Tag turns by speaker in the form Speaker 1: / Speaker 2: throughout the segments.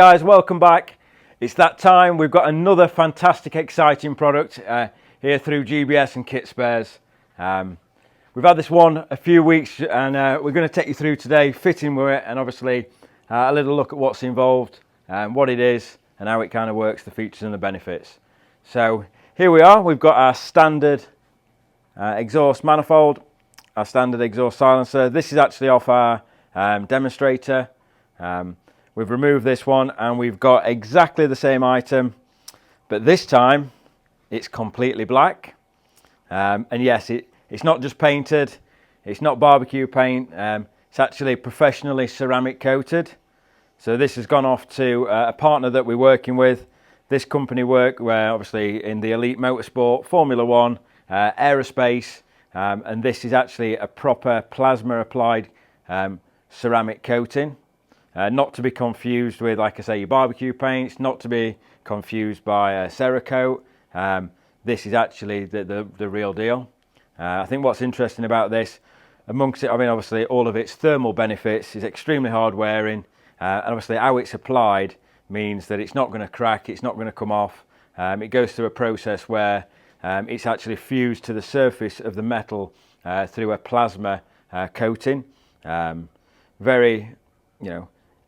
Speaker 1: Guys, welcome back. It's that time. We've got another fantastic, exciting product here through GBS and Kit Spares. We've had this one a few weeks and we're going to take you through today, fitting with it, and obviously a little look at what's involved, what it is and how it kind of works, the features and the benefits. So here we are. We've got our standard exhaust manifold, our standard exhaust silencer. This is actually off our demonstrator. We've removed this one and we've got exactly the same item, but this time it's completely black. And yes, it's not just painted, it's not barbecue paint, it's actually professionally ceramic coated. So this has gone off to a partner that we're working with. This company work obviously in the elite motorsport, Formula One, aerospace, and this is actually a proper plasma applied ceramic coating. Not to be confused with, like I say, your barbecue paints, not to be confused by Cerakote. This is actually the real deal. I think what's interesting about this, amongst it, I mean, obviously all of its thermal benefits, is extremely hard wearing, and obviously how it's applied means that it's not going to crack, it's not going to come off. It goes through a process where it's actually fused to the surface of the metal through a plasma coating. Very,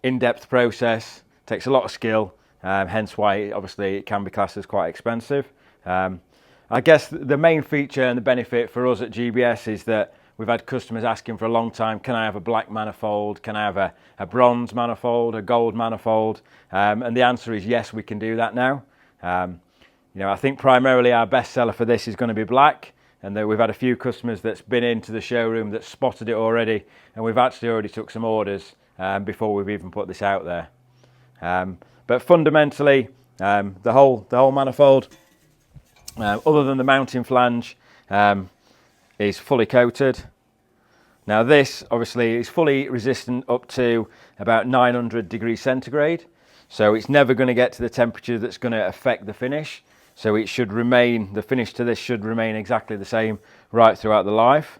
Speaker 1: in-depth process, takes a lot of skill, hence why obviously it can be classed as quite expensive. I guess the main feature and the benefit for us at GBS is that we've had customers asking for a long time, can I have a black manifold, can I have a bronze manifold, a gold manifold, and the answer is yes, we can do that now. I think primarily our best seller for this is going to be black, and that we've had a few customers that's been into the showroom that spotted it already, and we've actually already took some orders before we've even put this out there. But fundamentally, the whole manifold, other than the mounting flange, is fully coated. Now this obviously is fully resistant up to about 900 degrees centigrade, so it's never going to get to the temperature that's going to affect the finish. So it should remain, the finish to this should remain exactly the same right throughout the life,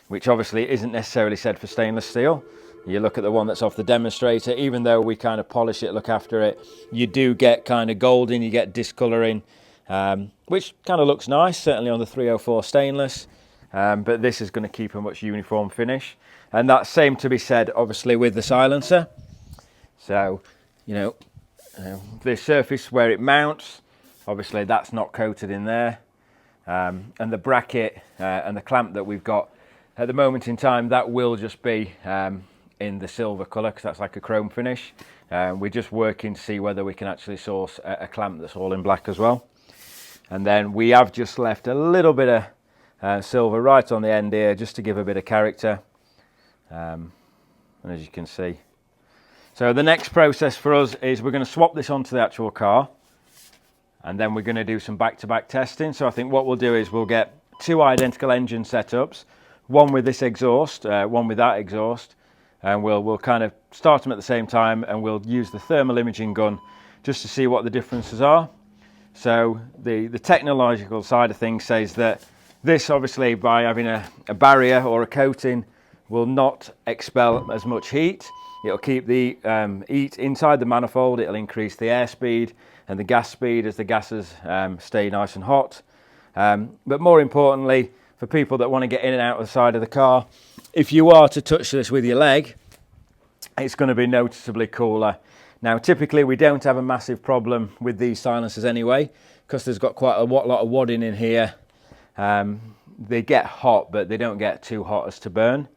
Speaker 1: which obviously isn't necessarily said for stainless steel. You look at the one that's off the demonstrator, even though we kind of polish it, look after it, you do get kind of golden, you get discolouring, which kind of looks nice, certainly on the 304 stainless, but this is going to keep a much uniform finish. And that's same to be said, obviously, with the silencer. So, the surface where it mounts, obviously that's not coated in there. And the bracket and the clamp that we've got at the moment in time, that will just be in the silver colour, because that's like a chrome finish. We're just working to see whether we can actually source a clamp that's all in black as well. And then we have just left a little bit of silver right on the end here, just to give a bit of character. And as you can see. So the next process for us is we're going to swap this onto the actual car, and then we're going to do some back-to-back testing. So I think what we'll do is we'll get two identical engine setups, one with this exhaust, one with that exhaust, and we'll kind of start them at the same time, and we'll use the thermal imaging gun just to see what the differences are. So the technological side of things says that this, obviously, by having a barrier or a coating, will not expel as much heat. It'll keep the heat inside the manifold, it'll increase the air speed and the gas speed as the gases stay nice and hot. But more importantly, for people that want to get in and out of the side of the car, if you are to touch this with your leg, it's going to be noticeably cooler. Now typically we don't have a massive problem with these silencers anyway, because there's got quite a lot of wadding in here. They get hot, but they don't get too hot as to burn,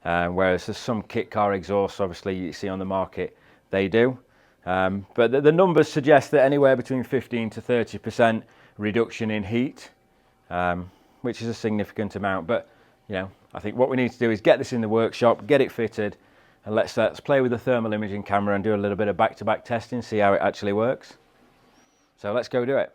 Speaker 1: whereas there's some kit car exhausts obviously you see on the market, they do. But the numbers suggest that anywhere between 15 to 30% reduction in heat, which is a significant amount. But I think what we need to do is get this in the workshop, get it fitted, and let's play with the thermal imaging camera and do a little bit of back-to-back testing, see how it actually works. So let's go do it.